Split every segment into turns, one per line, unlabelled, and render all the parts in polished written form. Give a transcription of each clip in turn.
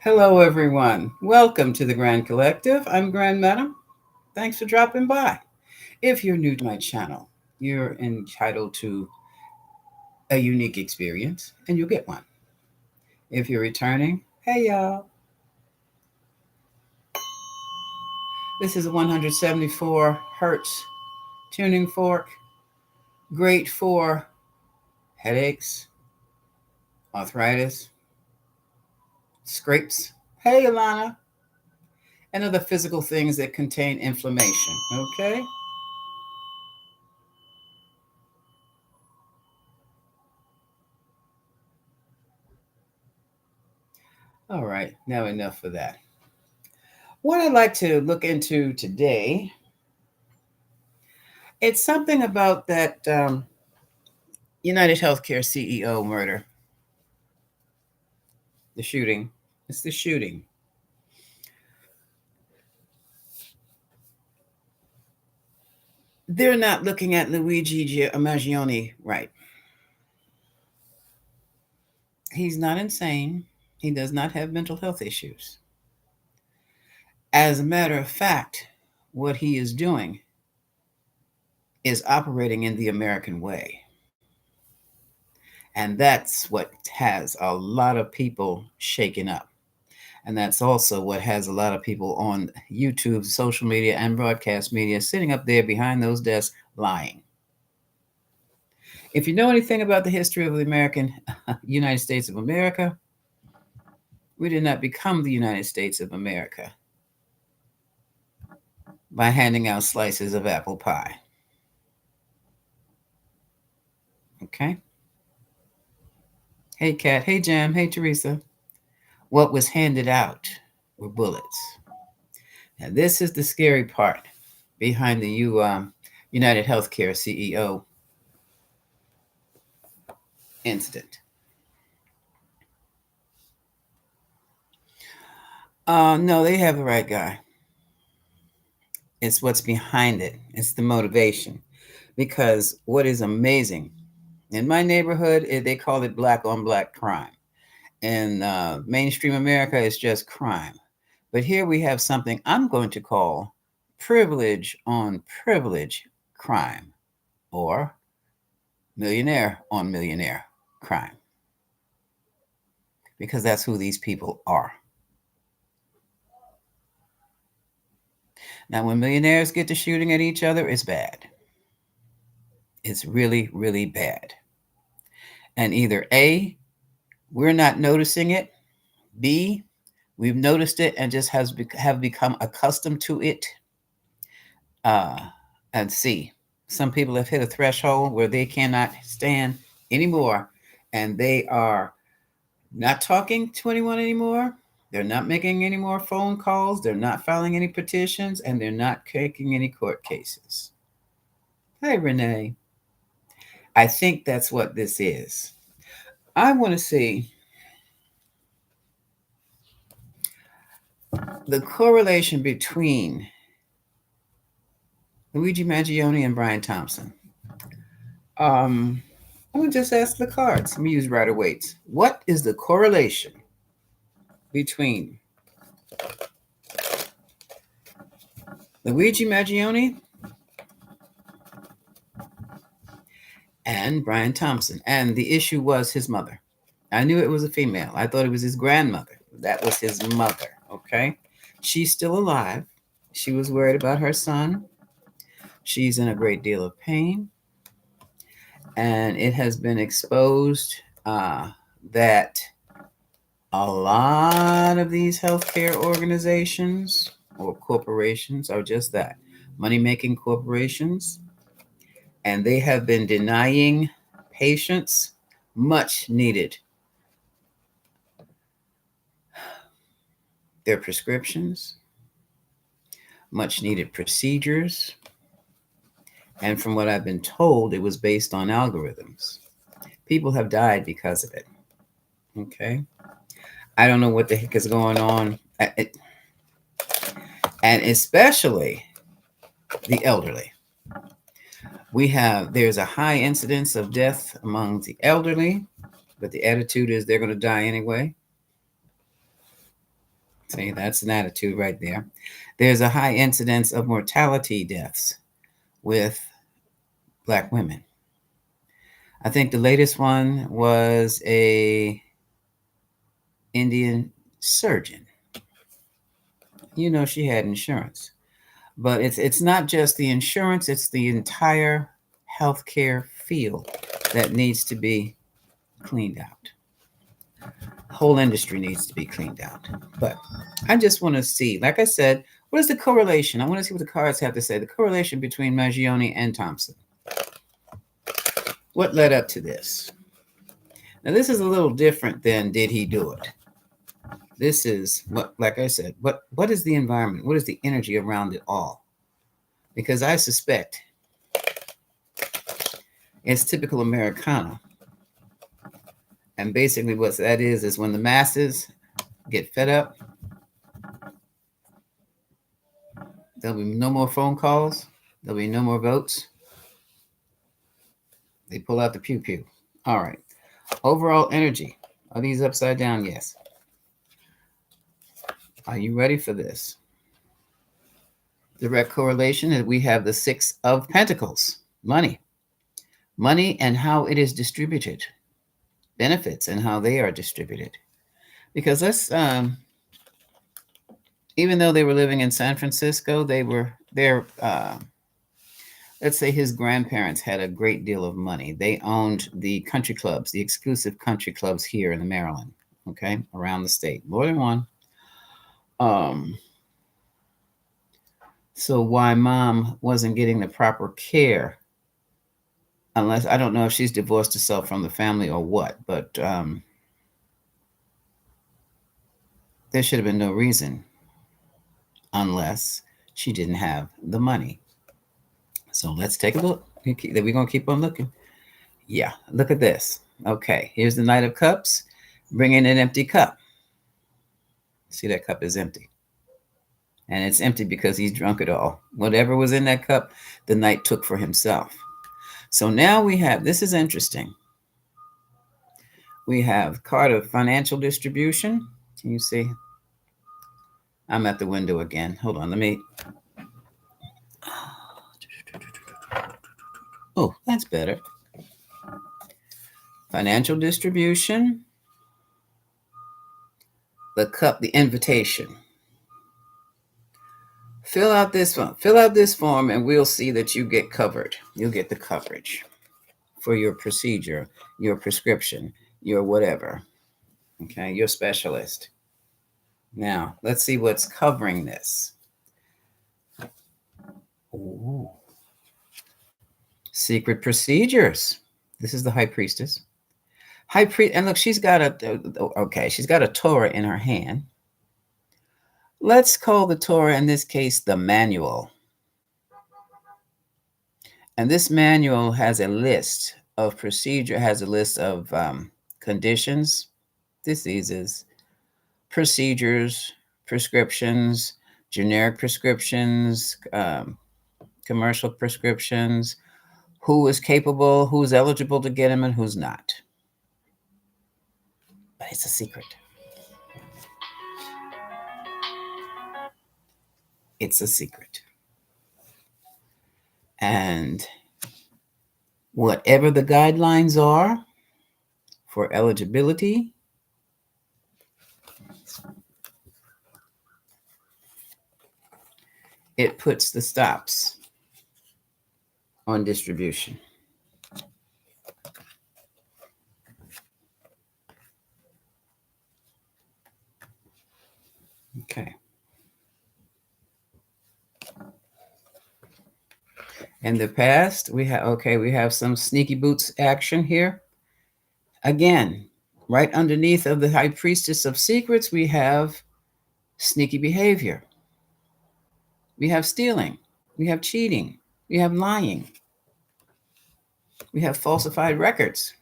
Hello, everyone. Welcome to the Grand Collective. I'm Grand Madam. Thanks for dropping by. If you're new to my channel, you're entitled to a unique experience, and you'll get one. If you're returning, hey y'all. This is a 174 hertz tuning fork, great for headaches, arthritis, scrapes. Hey, Alana. And other physical things that contain inflammation. Okay? All right, now enough of that. What I'd like to look into today, it's something about that United Healthcare CEO murder, the shooting. It's the shooting. They're not looking at Luigi Maggioni right. He's not insane. He does not have mental health issues. As a matter of fact, what he is doing is operating in the American way. And that's what has a lot of people shaken up. And that's also what has a lot of people on YouTube, social media, and broadcast media sitting up there behind those desks lying. If you know anything about the history of the American United States of America, we did not become the United States of America by handing out slices of apple pie. Okay? Hey, Kat. Hey, Jam. Hey, Teresa. What was handed out were bullets. Now, this is the scary part behind the United Healthcare CEO incident. No, they have the right guy. It's what's behind it. It's the motivation. Because what is amazing, in my neighborhood, they call it black on black crime. In mainstream America, it's just crime. But here we have something I'm going to call privilege on privilege crime, or millionaire on millionaire crime. Because that's who these people are. Now, when millionaires get to shooting at each other, it's bad. It's really, really bad. And either A, we're not noticing it, B, we've noticed it and just have become accustomed to it, and C, some people have hit a threshold where they cannot stand anymore, and they are not talking to anyone anymore. They're not making any more phone calls. They're not filing any petitions, and they're not taking any court cases. Hey, Renee. I think that's what this is. I want to see the correlation between Luigi Maggioni and Brian Thompson. I'm going to just ask the cards. Let me use Rider Waite. What is the correlation between Luigi Maggioni and Brian Thompson? And the issue was his mother. I knew it was a female. I thought it was his grandmother. That was his mother, okay? She's still alive. She was worried about her son. She's in a great deal of pain. And it has been exposed that a lot of these healthcare organizations or corporations are just that, money-making corporations. And they have been denying patients much needed their prescriptions, much needed procedures. And from what I've been told, it was based on algorithms. People have died because of it. Okay. I don't know what the heck is going on. And especially the elderly. There's a high incidence of death among the elderly, but the attitude is they're going to die anyway. See, that's an attitude right there. There's a high incidence of mortality deaths with Black women. I think the latest one was a Indian surgeon. You know, she had insurance, but it's not just the insurance; it's the entire healthcare field that needs to be cleaned out. Whole industry needs to be cleaned out. But I just want to see, like I said, what is the correlation? I want to see what the cards have to say. The correlation between Maggioni and Thompson. What led up to this? Now, this is a little different than did he do it? This is what, like I said, what is the environment? What is the energy around it all? Because I suspect it's typical Americana. And basically what that is when the masses get fed up, there'll be no more phone calls. There'll be no more votes. They pull out the pew pew. All right. Overall energy. Are these upside down? Yes. Are you ready for this? Direct correlation is we have the Six of Pentacles. Money. Money and how it is distributed. Benefits and how they are distributed. Because let's even though they were living in San Francisco, they were there. Let's say his grandparents had a great deal of money. They owned the country clubs, the exclusive country clubs here in Maryland, okay, around the state, more than one. So why mom wasn't getting the proper care, unless I don't know if she's divorced herself from the family or what, but there should have been no reason unless she didn't have the money. So let's take a look. We're going to keep on looking. Yeah, look at this. Okay, here's the Knight of Cups. Bring in an empty cup. See, that cup is empty. And it's empty because he's drunk it all. Whatever was in that cup, the Knight took for himself. So now we have, this is interesting. We have card of financial distribution. Can you see? I'm at the window again. Hold on, let me. Oh, that's better. Financial distribution. The cup, the invitation. Fill out this form and we'll see that you get covered. You'll get the coverage for your procedure, your prescription, your whatever. Okay, your specialist. Now, let's see what's covering this. Ooh. Secret procedures. This is the High Priestess. And look, she's got a Torah in her hand. Let's call the Torah, in this case, the manual. And this manual has a list of procedure, has a list of conditions, diseases, procedures, prescriptions, generic prescriptions, commercial prescriptions, who is capable, who's eligible to get them, and who's not. But it's a secret. It's a secret. And whatever the guidelines are for eligibility, it puts the stops on distribution. Okay. In the past, we have some sneaky boots action here. Again, right underneath of the High Priestess of Secrets, we have sneaky behavior. We have stealing. We have cheating. We have lying. We have falsified records.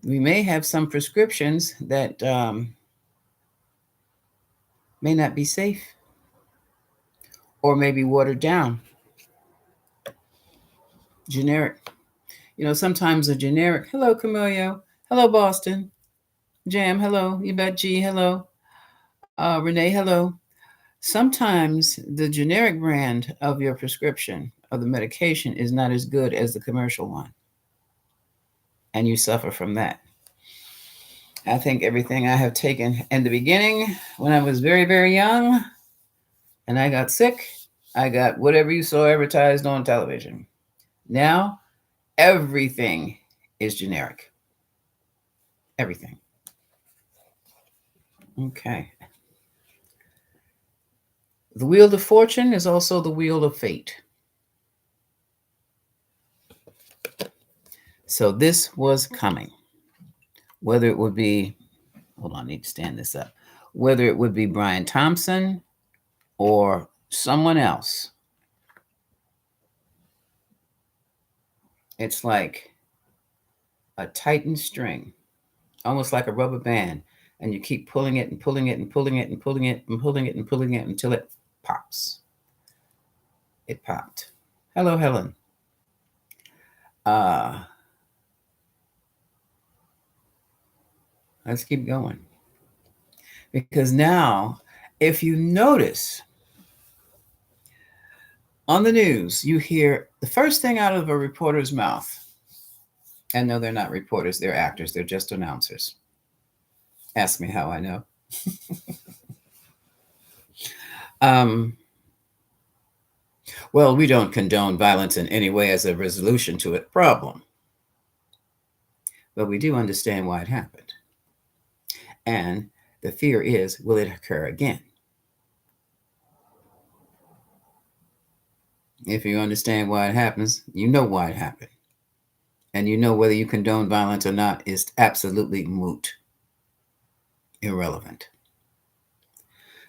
We may have some prescriptions that may not be safe or may be watered down. Generic. You know, sometimes a generic, hello, Camillo. Hello, Boston. Jam, hello. Yvette G, hello. Renee, hello. Sometimes the generic brand of your prescription of the medication is not as good as the commercial one, and you suffer from that. I think everything I have taken in the beginning, when I was very, very young, and I got sick, I got whatever you saw advertised on television. Now, everything is generic. Everything. Okay. The wheel of fortune is also the wheel of fate. So this was coming. Whether it would be, hold on, I need to stand this up. Whether it would be Brian Thompson or someone else, it's like a tightened string, almost like a rubber band, and you keep pulling it and pulling it and pulling it and pulling it and pulling it and pulling it until it pops. It popped. Hello, Helen. Uh, let's keep going. Because now, if you notice on the news, you hear the first thing out of a reporter's mouth, and no, they're not reporters, they're actors, they're just announcers. Ask me how I know. um, well, we don't condone violence in any way as a resolution to a problem, but we do understand why it happened. And the fear is, will it occur again? If you understand why it happens, you know why it happened. And you know whether you condone violence or not is absolutely moot, irrelevant.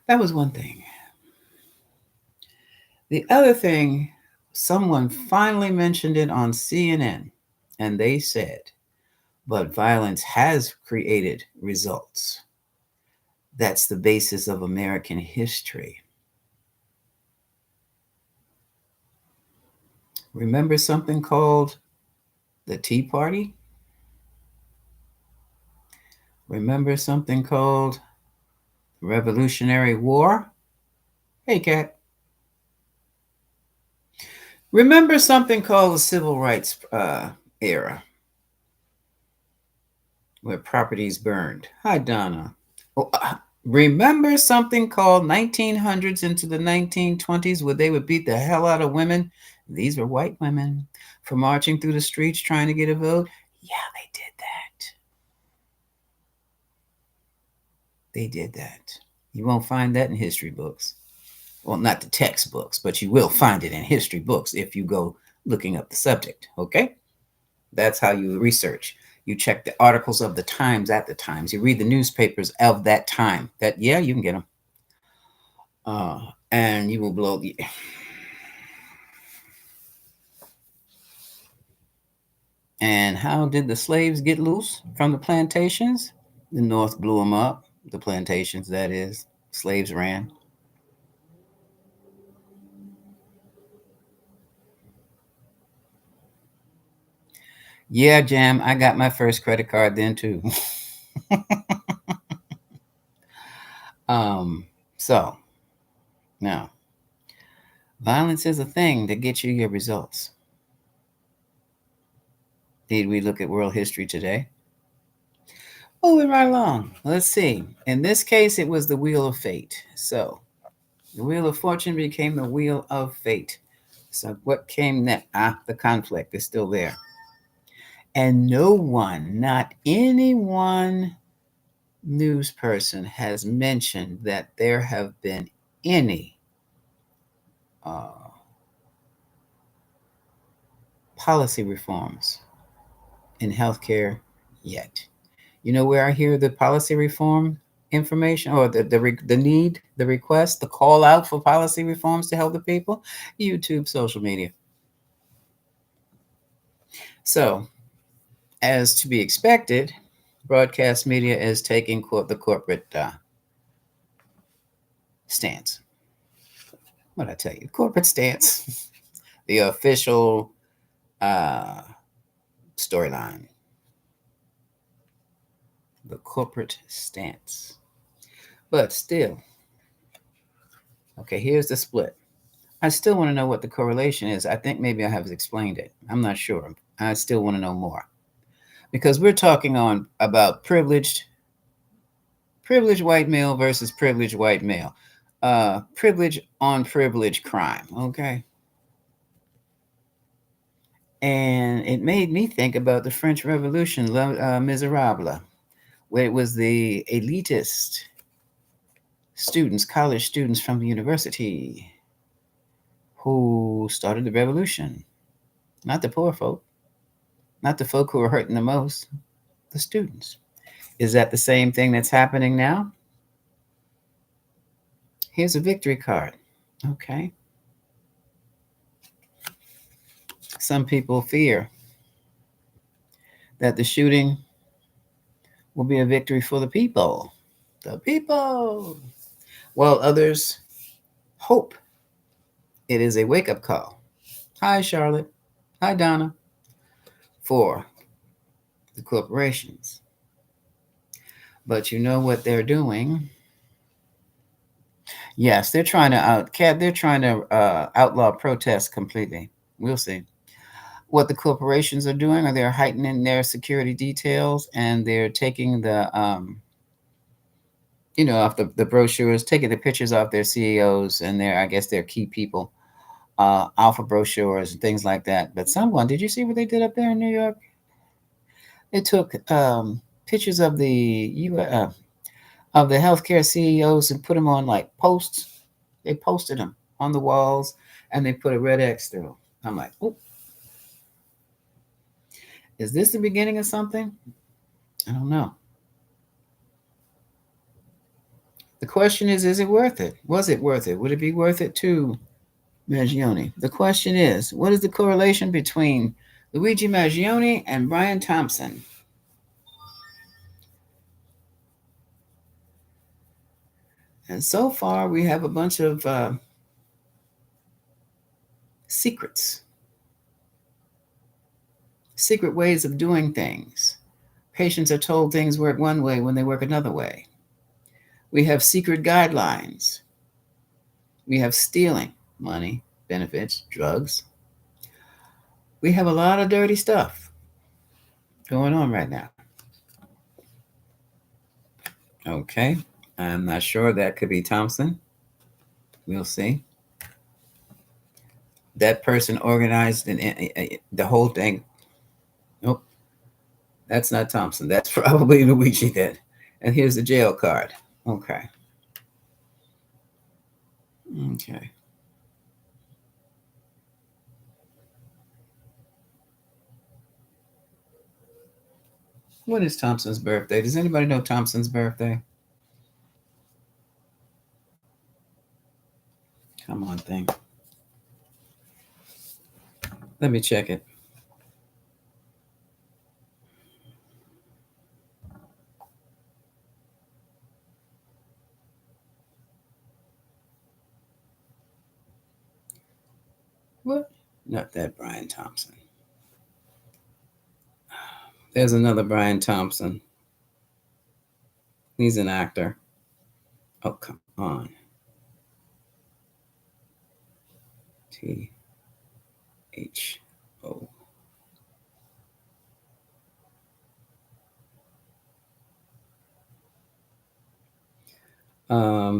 That was one thing. The other thing, someone finally mentioned it on CNN, and they said, but violence has created results. That's the basis of American history. Remember something called the Tea Party? Remember something called the Revolutionary War? Hey, Cat. Remember something called the Civil Rights era, where properties burned? Hi, Donna. Oh, remember something called 1900s into the 1920s, where they would beat the hell out of women? These were white women for marching through the streets trying to get a vote. Yeah, they did that. They did that. You won't find that in history books. Well, not the textbooks, but you will find it in history books if you go looking up the subject. Okay? That's how you research. You check the articles of the times at the times. You read the newspapers of that time. That, yeah, you can get them. And you will blow the. And how did the slaves get loose from the plantations? The North blew them up. The plantations, that is. Slaves ran. Yeah, Jam, I got my first credit card then too. um, so now violence is a thing that gets you your results. Did we look at world history today? Moving right along. Let's see. In this case, it was the wheel of fate. So the wheel of fortune became the wheel of fate. So what came next? The conflict is still there. And no one, not any one news person has mentioned that there have been any uh, policy reforms in healthcare yet. You know where I hear the policy reform information or the need, the request, the call out for policy reforms to help the people? YouTube, social media. So, as to be expected, broadcast media is taking the corporate stance. What did I tell you? Corporate stance, the official uh, storyline, the corporate stance. But still, okay, here's the split. I still want to know what the correlation is. I think maybe I have explained it. I'm not sure. I still want to know more because we're talking on about privileged white male versus privileged white male, privilege on privilege crime. Okay, and it made me think about the French Revolution, Miserable, where it was the elitist students, college students from the university, who started the revolution. Not the poor folk, not the folk who are hurting the most, the students. Is that the same thing that's happening now? Here's a victory card. Okay. Some people fear that the shooting will be a victory for the people. The people. While others hope it is a wake up call. Hi, Charlotte. Hi, Donna. For the corporations. But you know what they're doing? Yes, they're trying to outlaw protests completely. We'll see. What the corporations are doing are they're heightening their security details, and they're taking off the brochures, taking the pictures off their CEOs and I guess their key people, off of brochures and things like that. But did you see what they did up there in New York? They took pictures of of the healthcare CEOs and put them on like posts. They posted them on the walls and they put a red X through. I'm like, oh, is this the beginning of something? I don't know. The question is it worth it? Was it worth it? Would it be worth it to Maggioni? The question is, what is the correlation between Luigi Maggioni and Brian Thompson? And so far, we have a bunch of secret ways of doing things. Patients are told things work one way when they work another way. We have secret guidelines. We have stealing, money, benefits, drugs. We have a lot of dirty stuff going on right now. Okay, I'm not sure. That could be Thompson. We'll see. That person organized the whole thing. Nope, that's not Thompson. That's probably Luigi then. And here's the jail card. Okay. Okay. When is Thompson's birthday? Does anybody know Thompson's birthday? Come on, thing. Let me check it. What? Not that Brian Thompson. There's another Brian Thompson. He's an actor. Oh, come on. THO.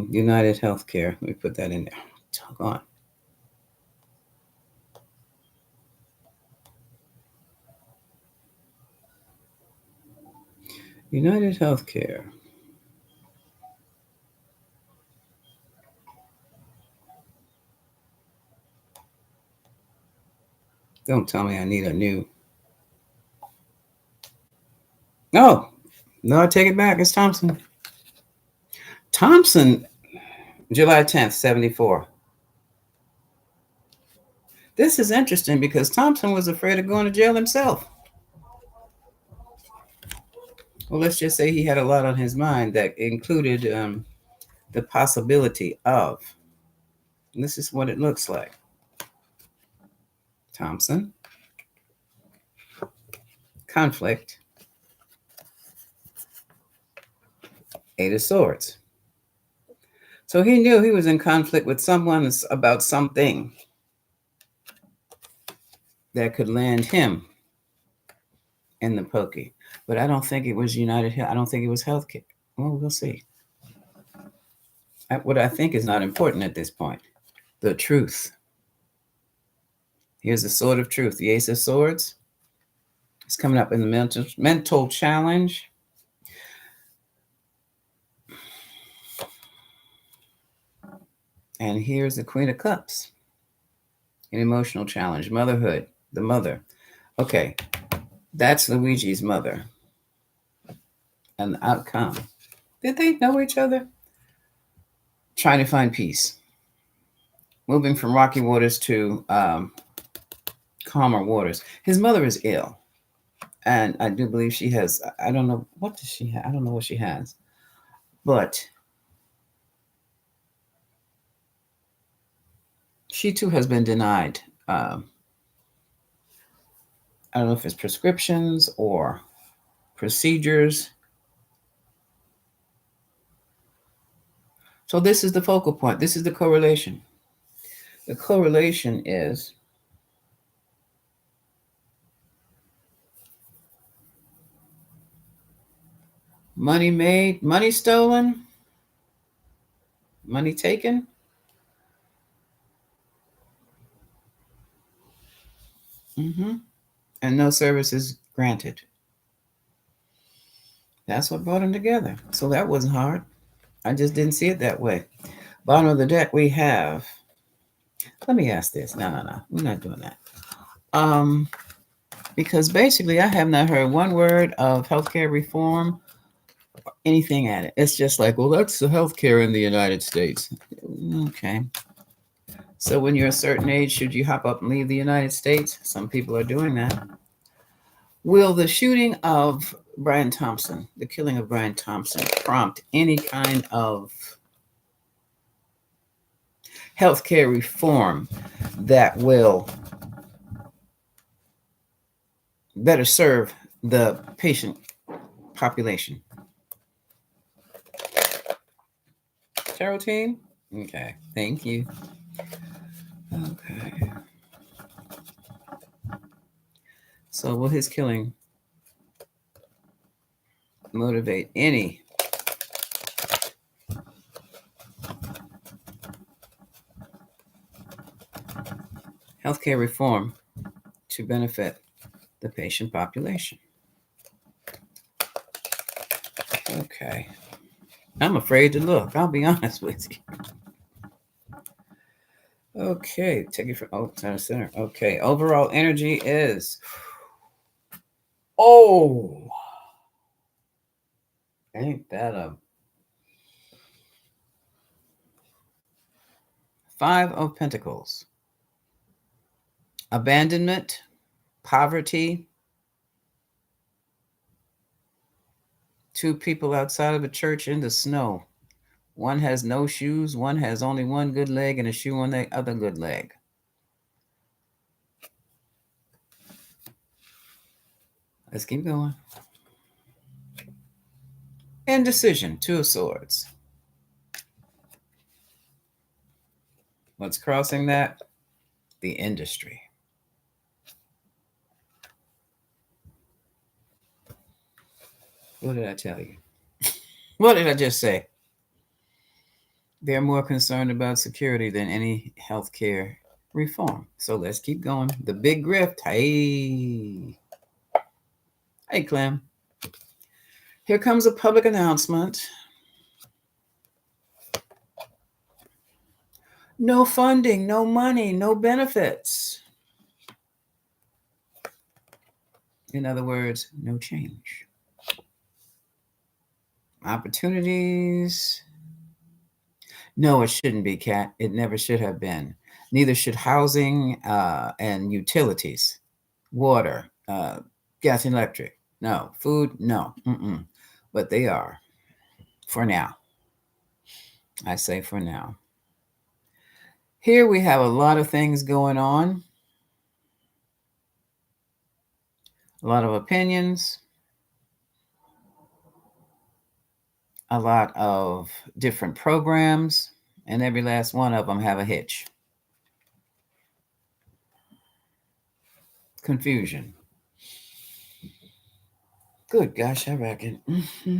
United Healthcare. Let me put that in there. Talk on. United Healthcare. Don't tell me I need a new. Oh, no, I take it back. It's Thompson. Thompson, July 10th, 74. This is interesting because Thompson was afraid of going to jail himself. Well, let's just say he had a lot on his mind that included the possibility of. And this is what it looks like. Thompson, conflict, Eight of Swords. So he knew he was in conflict with someone about something that could land him in the pokey. But I don't think it was United Health. I don't think it was healthcare. Well, we'll see. What I think is not important at this point. The truth. Here's the sword of truth. The Ace of Swords. It's coming up in the mental challenge. And here's the Queen of Cups. An emotional challenge. Motherhood. The mother. Okay. That's Luigi's mother. And the outcome. Did they know each other? Trying to find peace. Moving from rocky waters to calmer waters. His mother is ill. And I do believe she has, I don't know, what does she have? I don't know what she has. But she too has been denied. I don't know if it's prescriptions or procedures. So this is the focal point. This is the correlation. The correlation is money made, money stolen, money taken. And no services granted. That's what brought them together. So that wasn't hard. I just didn't see it that way. Bottom of the deck, we have. Let me ask this. No. We're not doing that. Because basically, I have not heard one word of healthcare reform, anything at it. It's just like, well, that's the healthcare in the United States. Okay. So when you're a certain age, should you hop up and leave the United States? Some people are doing that. Will the shooting of Brian Thompson, the killing of Brian Thompson, prompt any kind of healthcare reform that will better serve the patient population? Tarot team? Okay, thank you. Okay. So will his killing motivate any healthcare reform to benefit the patient population? Okay. I'm afraid to look. I'll be honest with you. Okay, take it from center. Okay, overall energy is ain't that a 5 of Pentacles? Abandonment, poverty, 2 people outside of a church in the snow. One has no shoes, one has only one good leg and a shoe on the other good leg. Let's keep going. Indecision, 2 of Swords. What's crossing that? The industry. What did I tell you? What did I just say? They're more concerned about security than any healthcare reform. So let's keep going. The big grift. Hey, Clem. Here comes a public announcement. No funding, no money, no benefits. In other words, no change. Opportunities. No, it shouldn't be, Kat. It never should have been. Neither should housing and utilities, water, gas and electric. No. Food, no. But they are. For now. I say for now. Here we have a lot of things going on. A lot of opinions. a lot of different programs, and every last one of them have a hitch. Confusion. Good gosh, I reckon.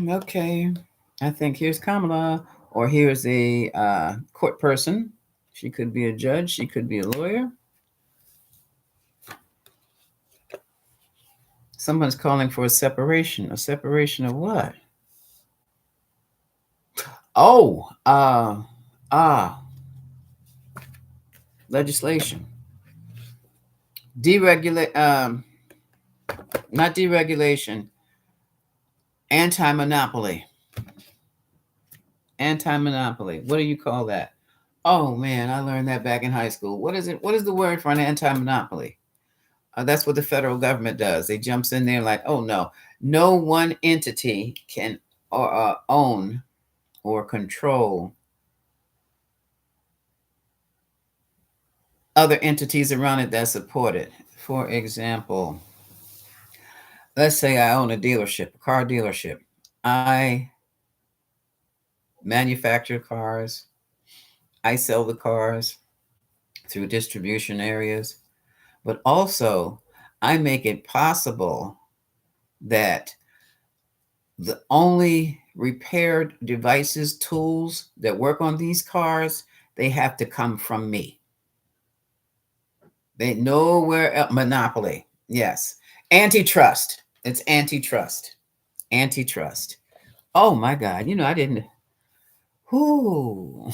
Okay. I think here's Kamala, or here's a court person. She could be a judge, she could be a lawyer. Someone's calling for a separation. A separation of what? Oh, legislation. Deregulate, not deregulation, anti monopoly. Anti monopoly. What do you call that? Oh man, I learned that back in high school. What is it? What is the word for an anti monopoly? That's what the federal government does. They jumps in there like, oh no, no one entity can own or control other entities around it that support it. For example, let's say I own a dealership, a car dealership. I manufacture cars. I sell the cars through distribution areas, but also I make it possible that the only repaired devices, tools that work on these cars, they have to come from me. They nowhere else. Monopoly. Yes. Antitrust. It's antitrust. Antitrust. Oh my God. You know, I didn't. Whoo.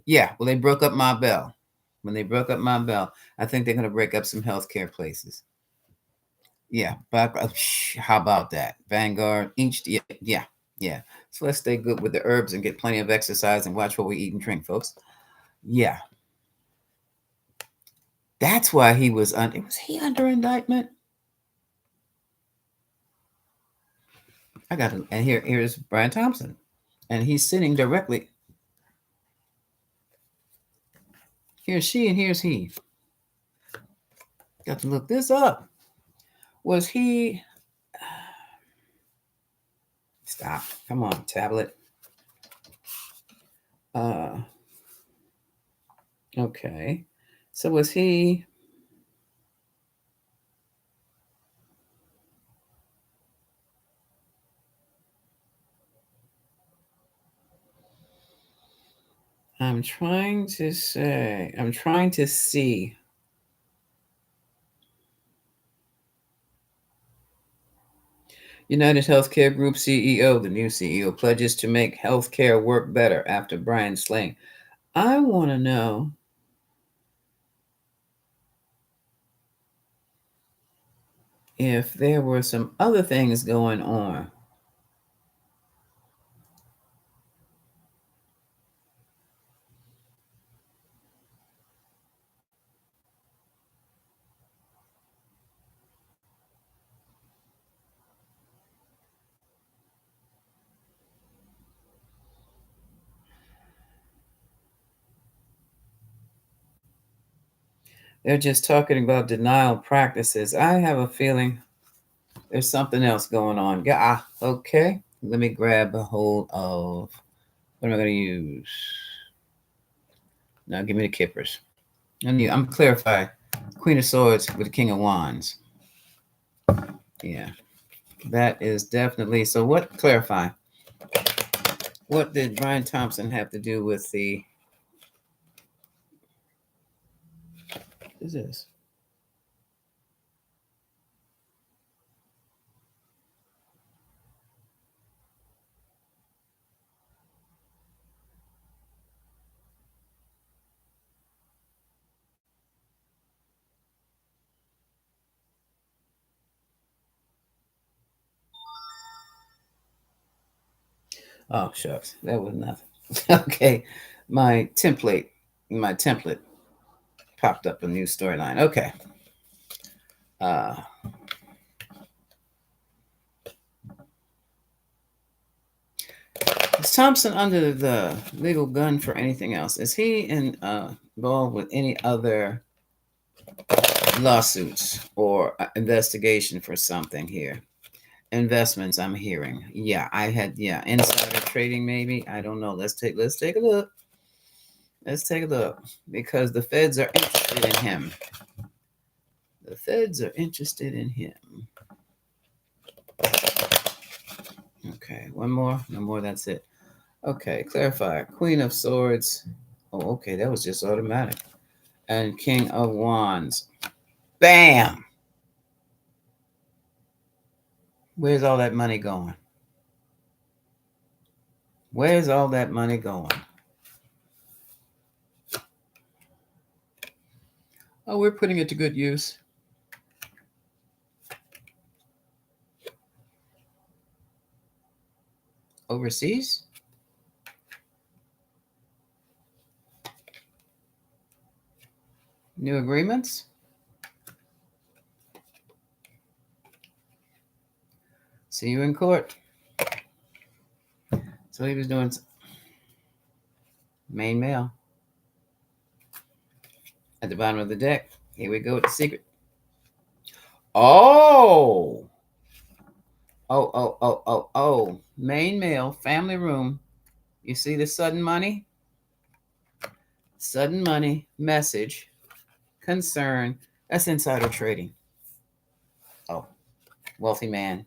Yeah. Well, they broke up my bell. When they broke up my bell, I think they're going to break up some healthcare places. Yeah. But how about that? Vanguard. Each. Yeah. Yeah. Yeah. So let's stay good with the herbs and get plenty of exercise and watch what we eat and drink, folks. Yeah. That's why he was under. Was he under indictment? I got it. And here's Brian Thompson, and he's sitting directly. Here's she, and here's he. Got to look this up. Was he? Stop! Come on, tablet. Okay. So was he? I'm trying to say. I'm trying to see. United Healthcare Group CEO, the new CEO, pledges to make healthcare work better after Brian slaying. I want to know if there were some other things going on. They're just talking about denial practices. I have a feeling there's something else going on. Yeah, okay. Let me grab a hold of what am I going to use? Now, give me the kippers. I'm clarify Queen of Swords with the King of Wands. Yeah, that is definitely. So, what clarify? What did Brian Thompson have to do with the? What is this? Oh shucks, that was nothing. Okay, my template, my template popped up a new storyline. Okay. Uh, is Thompson under the legal gun for anything else? Is he involved with any other lawsuits or investigation for something here? investments. I'm hearing. Yeah, I had, yeah, insider trading maybe. I don't know. Let's take a look. Let's take a look because the feds are interested in him. The feds are interested in him. Okay, one more. No more. That's it. Okay, clarify. Queen of Swords. Oh, okay, that was just automatic. And King of Wands. Bam! Where's all that money going? Where's all that money going? Oh, we're putting it to good use. Overseas? New agreements? See you in court. So he was doing main mail at the bottom of the deck. Here we go with the secret. Oh! Oh. Main mail, family room. You see the sudden money? Sudden money, message, concern. That's insider trading. Oh, wealthy man,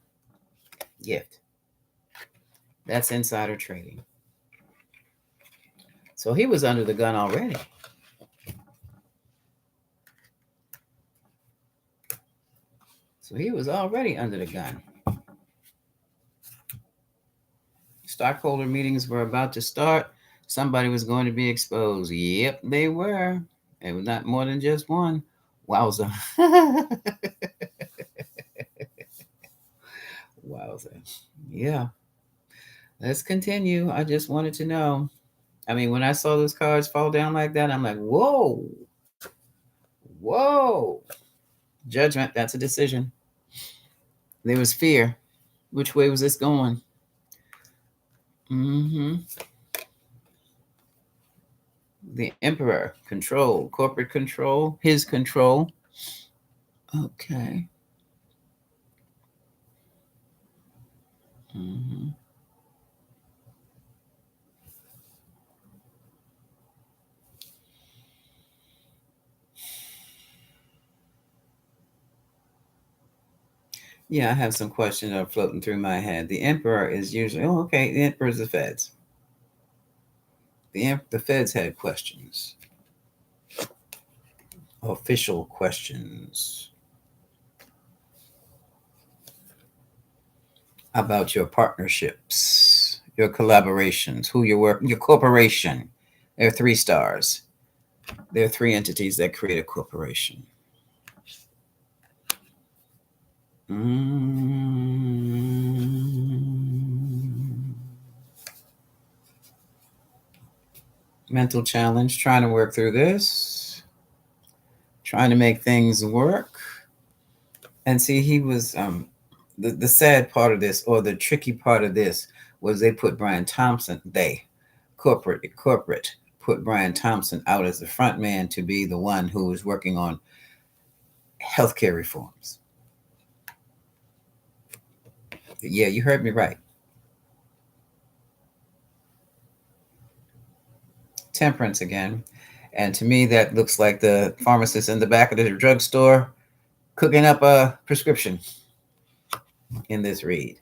gift. That's insider trading. So he was under the gun already. So he was already under the gun. Stockholder meetings were about to start. Somebody was going to be exposed. Yep, they were. It was not more than just one. Wowza. Wowza. Yeah. Let's continue. I just wanted to know. I mean, when I saw those cards fall down like that, I'm like, whoa, whoa. Judgment, that's a decision. There was fear. Which way was this going? Mm-hmm. The emperor, control, corporate control, his control. Okay. Mm-hmm. Yeah, I have some questions that are floating through my head. The emperor is usually, oh, okay, the emperor is the feds. The feds had questions, official questions about your partnerships, your collaborations, who you work, your corporation. There are three stars. There are three entities that create a corporation. Mm. Mental challenge, trying to work through this, trying to make things work. And see, he was the sad part of this, or the tricky part of this, was they put Brian Thompson, corporate put Brian Thompson out as the front man to be the one who was working on healthcare reforms. Yeah, you heard me right. Temperance again. And to me, that looks like the pharmacist in the back of the drugstore cooking up a prescription in this read.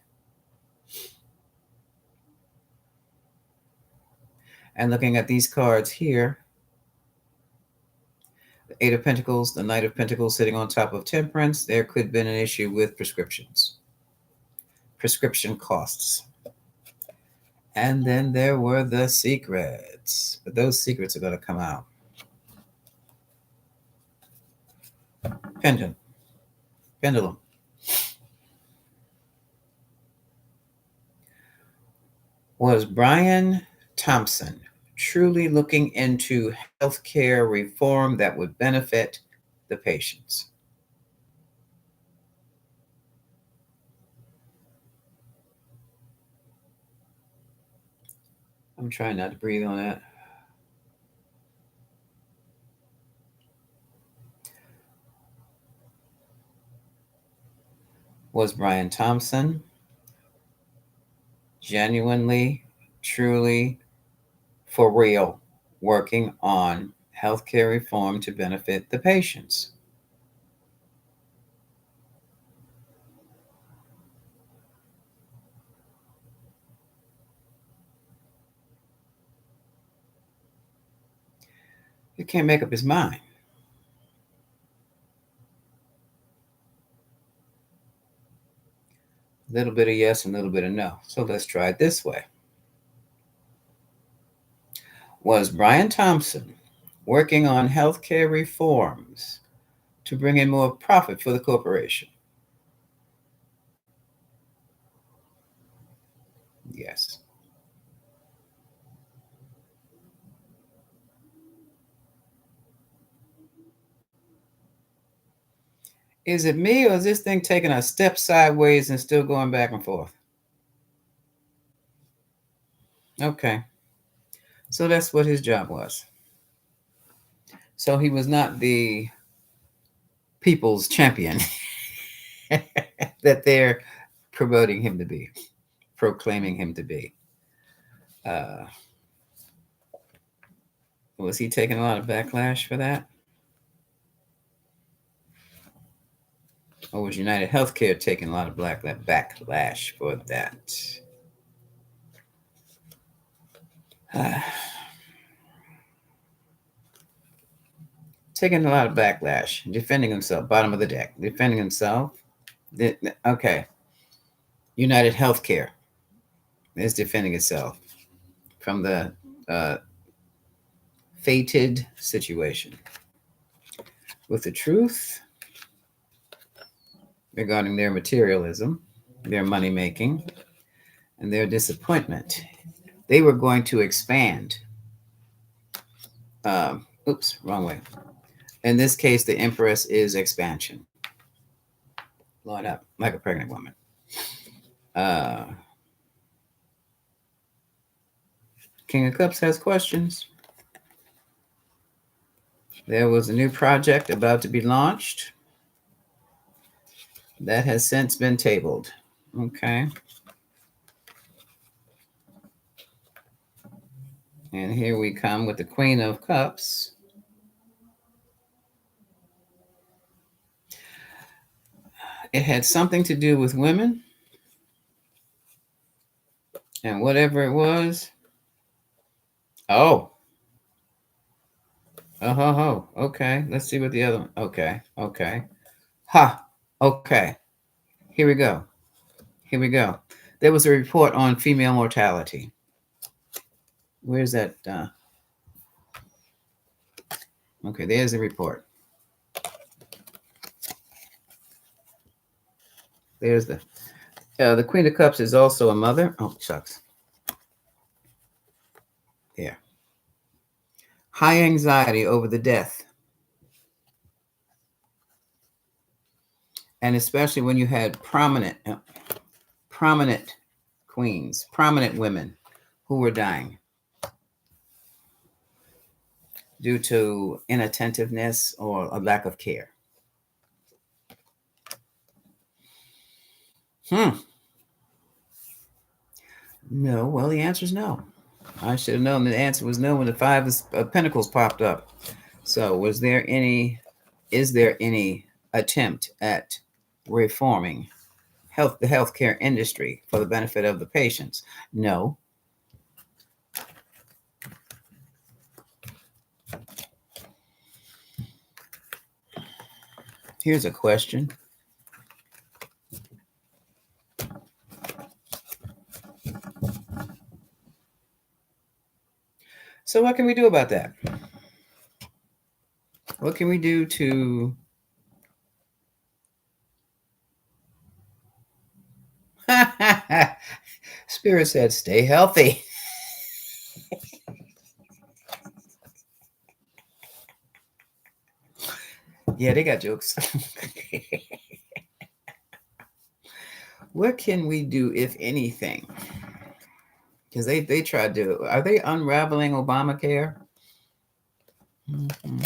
And looking at these cards here, the Eight of Pentacles, the Knight of Pentacles sitting on top of Temperance, there could have been an issue with prescriptions, prescription costs. And then there were the secrets, but those secrets are going to come out. Pendulum. Was Brian Thompson truly looking into healthcare reform that would benefit the patients? I'm trying not to breathe on that. Was Brian Thompson genuinely, truly, for real, working on healthcare reform to benefit the patients. He can't make up his mind. A little bit of yes and a little bit of no. So let's try it this way. Was Brian Thompson working on healthcare reforms to bring in more profit for the corporation? Yes. Is it me or is this thing taking a step sideways and still going back and forth? Okay. So that's what his job was. So he was not the people's champion that they're promoting him to be, proclaiming him to be. Uh, was he taking a lot of backlash for that? Or was United Healthcare taking a lot of backlash for that? Taking a lot of backlash, defending himself, bottom of the deck, defending himself. Okay, United Healthcare is defending itself from the uh, fated situation with the truth regarding their materialism, their money making, and their disappointment. They were going to expand. Oops, wrong way. In this case, the Empress is expansion. Line up like a pregnant woman. Uh, King of Cups has questions. There was a new project about to be launched that has since been tabled. Okay. And here we come with the Queen of Cups. It had something to do with women. And whatever it was. Oh. Oh. Okay. Let's see what the other one. Okay. Ha. Okay. Here we go. There was a report on female mortality. Where's that? Okay, there's the report. There's the Queen of Cups is also a mother. Oh, shucks. Yeah. High anxiety over the death. And especially when you had prominent queens, prominent women who were dying due to inattentiveness or a lack of care. No. Well, the answer is no. I should have known the answer was no when the Five of Pentacles popped up. So, is there any attempt at reforming the healthcare industry for the benefit of the patients? No. Here's a question. So what can we do about that? What can we do to Spirit said stay healthy. Yeah, they got jokes. What can we do, if anything? Because they tried to, are they unraveling Obamacare? Mm-hmm.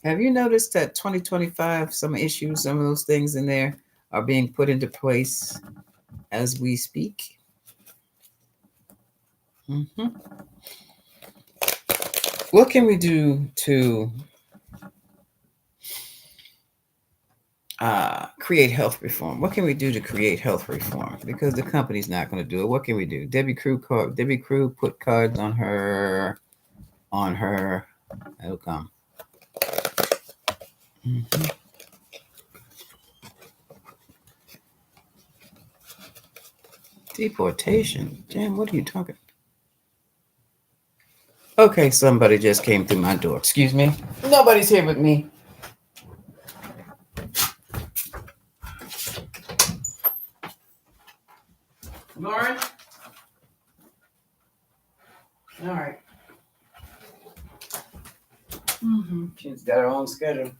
Have you noticed that 2025, some issues, some of those things in there are being put into place as we speak. What can we do to create health reform? What can we do to create health reform? Because the company's not going to do it. What can we do? Debbie Crew put cards on her. It'll come. Deportation. Damn, what are you talking? Okay, somebody just came through my door. Excuse me. Nobody's here with me. Lauren? All right. She's got her own schedule.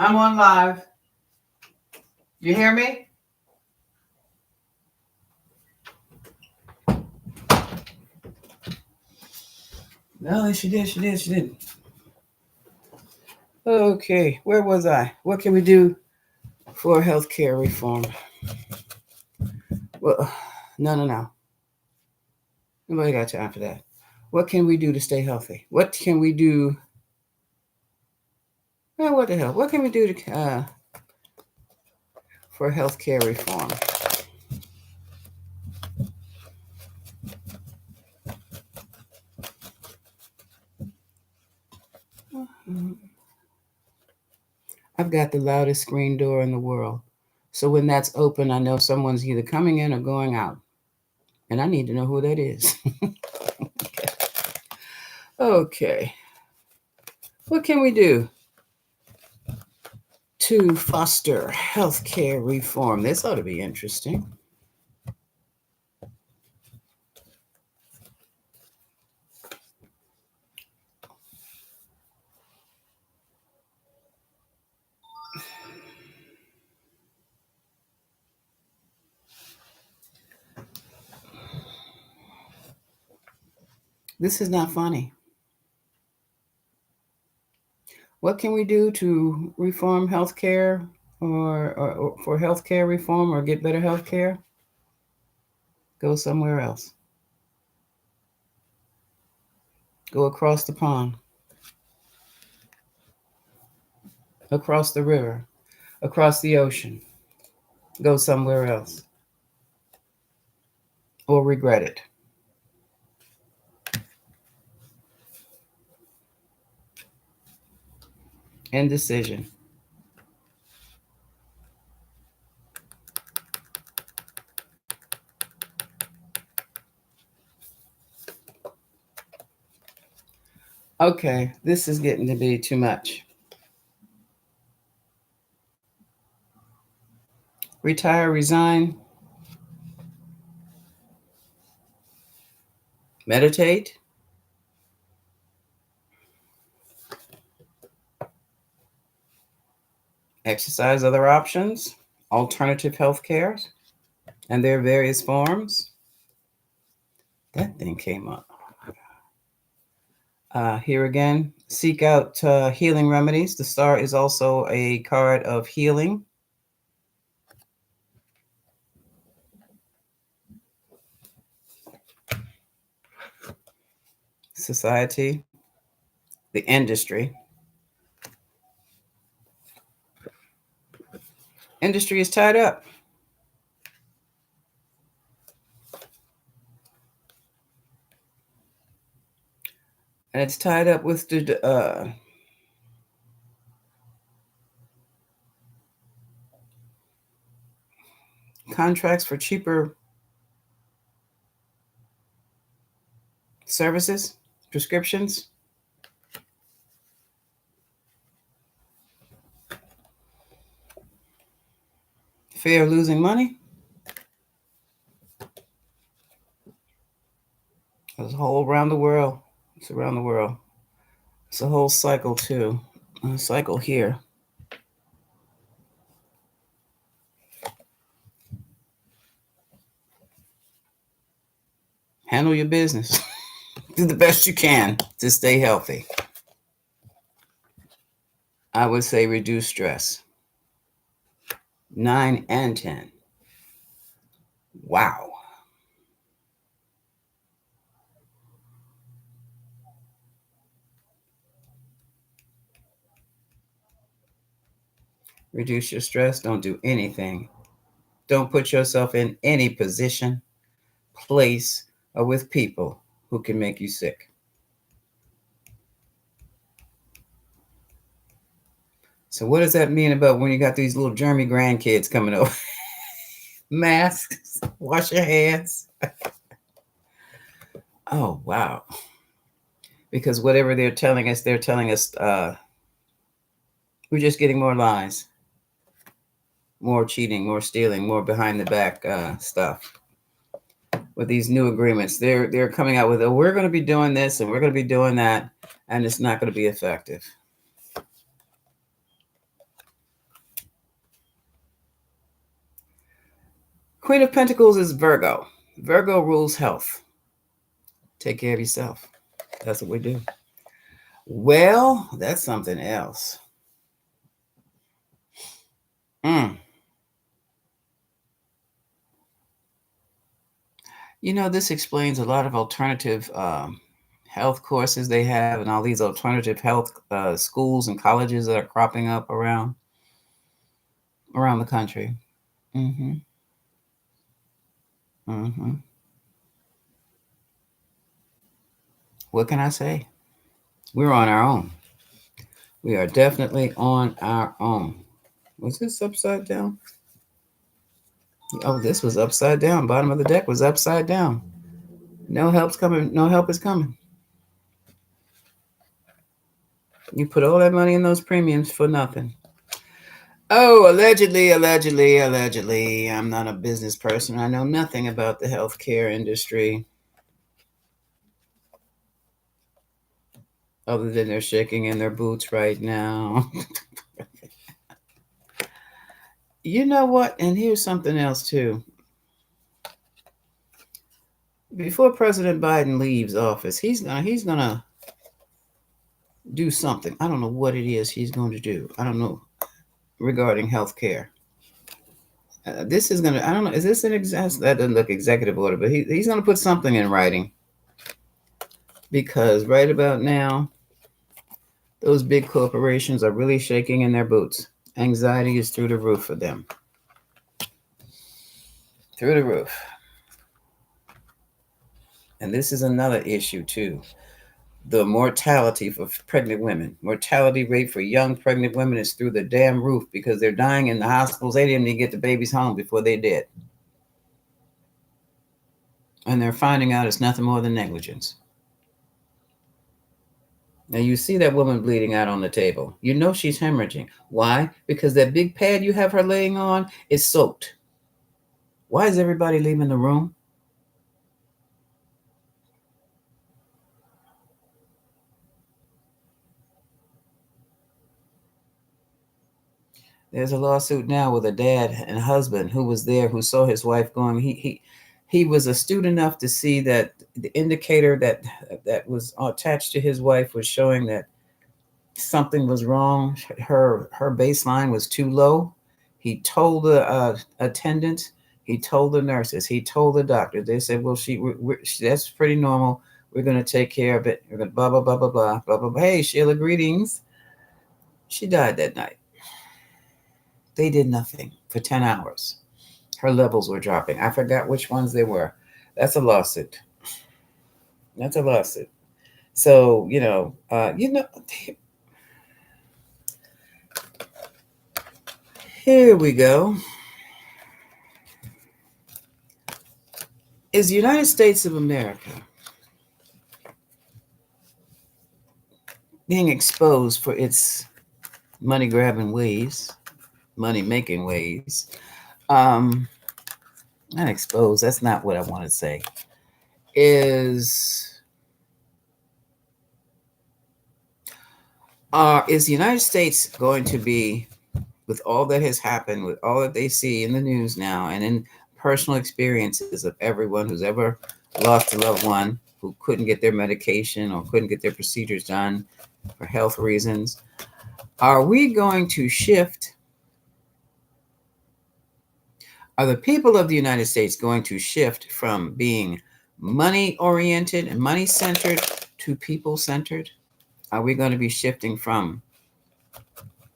I'm on live. You hear me? No, she did. Okay, where was I? What can we do for healthcare reform? Well, no. Nobody got time for that. What can we do to stay healthy? What can we do? Well, what the hell? What can we do to for healthcare reform? I've got the loudest screen door in the world. So when that's open, I know someone's either coming in or going out. And I need to know who that is. Okay. What can we do to foster healthcare reform? This ought to be interesting. This is not funny. What can we do to reform healthcare or for healthcare reform or get better healthcare? Go somewhere else. Go across the pond, across the river, across the ocean. Go somewhere else. Or regret it. Indecision. Okay, this is getting to be too much. Retire, resign, meditate, exercise other options, alternative health care, and their various forms. That thing came up. Here again, seek out healing remedies. The star is also a card of healing. Society, the industry. Industry is tied up. And it's tied up with the contracts for cheaper services, prescriptions. Fear of losing money. It's all around the world. It's around the world. It's a whole cycle too. A cycle here. Handle your business. Do the best you can to stay healthy. I would say reduce stress. 9 and 10. Wow. Reduce your stress. Don't do anything. Don't put yourself in any position, place, or with people who can make you sick. So, what does that mean about when you got these little germy grandkids coming over? Masks, wash your hands. Oh, wow. Because whatever they're telling us, we're just getting more lies, more cheating, more stealing, more behind the back stuff. With these new agreements, they're coming out with, oh, we're going to be doing this and we're going to be doing that, and it's not going to be effective. Queen of Pentacles is Virgo. Virgo rules health. Take care of yourself. That's what we do. Well, that's something else. You know, this explains a lot of alternative health courses they have, and all these alternative health schools and colleges that are cropping up around the country. Mm-hmm. Mm-hmm. What can I say? We're on our own. We are definitely on our own. Was this upside down? Oh, this was upside down. Bottom of the deck was upside down. No help's coming. No help is coming. You put all that money in those premiums for nothing. Oh, allegedly, allegedly, allegedly. I'm not a business person. I know nothing about the healthcare industry other than they're shaking in their boots right now. You know what? And here's something else, too. Before President Biden leaves office, he's gonna do something. I don't know what it is he's going to do. I don't know regarding healthcare. This is gonna. I don't know. Is this an that doesn't look executive order? But he's gonna put something in writing because right about now, those big corporations are really shaking in their boots. Anxiety is through the roof for them. Through the roof. And this is another issue too. The mortality for pregnant women. Mortality rate for young pregnant women is through the damn roof because they're dying in the hospitals. They didn't even get the babies home before they did. And they're finding out it's nothing more than negligence. Now you see that woman bleeding out on the table. You know she's hemorrhaging. Why? Because that big pad you have her laying on is soaked. Why is everybody leaving the room? There's a lawsuit now with a dad and husband who was there, who saw his wife going. He was astute enough to see that the indicator that was attached to his wife was showing that something was wrong. Her baseline was too low. He told the attendant. He told the nurses. He told the doctor. They said, "Well, that's pretty normal. We're going to take care of it. We're going to blah blah blah blah blah blah blah." Hey, Sheila, greetings. She died that night. They did nothing for 10 hours. Her levels were dropping. I forgot which ones they were. That's a lawsuit. That's a lawsuit. So, here we go. Is the United States of America being exposed for its money grabbing ways, money making ways? Not exposed, that's not what I want to say. Is the United States going to be, with all that has happened, with all that they see in the news now and in personal experiences of everyone who's ever lost a loved one who couldn't get their medication or couldn't get their procedures done for health reasons, are we going to shift Are the people of the United States going to shift from being money oriented and money centered to people centered? Are we going to be shifting from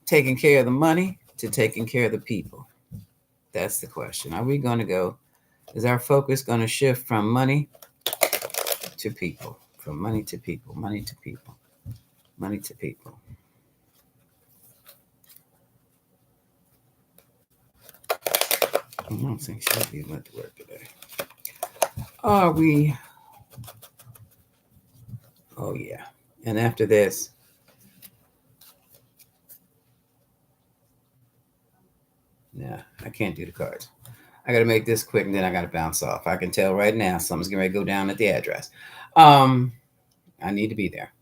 taking care of the money to taking care of the people? That's the question. Are we going to go, is our focus going to shift from money to people? From money to people, money to people, money to people. I don't think she went to work today. Are we? Oh, yeah. And after this, yeah, I can't do the cards. I got to make this quick and then I got to bounce off. I can tell right now something's going to go down at the address. I need to be there.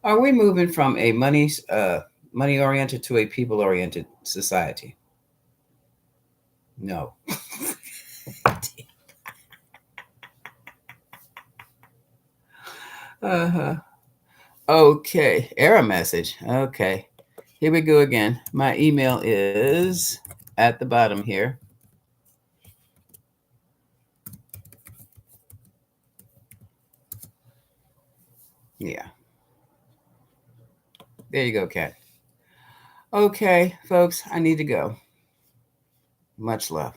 Are we moving from a money oriented to a people oriented society? No. Uh-huh. Okay. Error message. Okay. Here we go again. My email is at the bottom here. Yeah. There you go, Kat. Okay, folks, I need to go. Much love.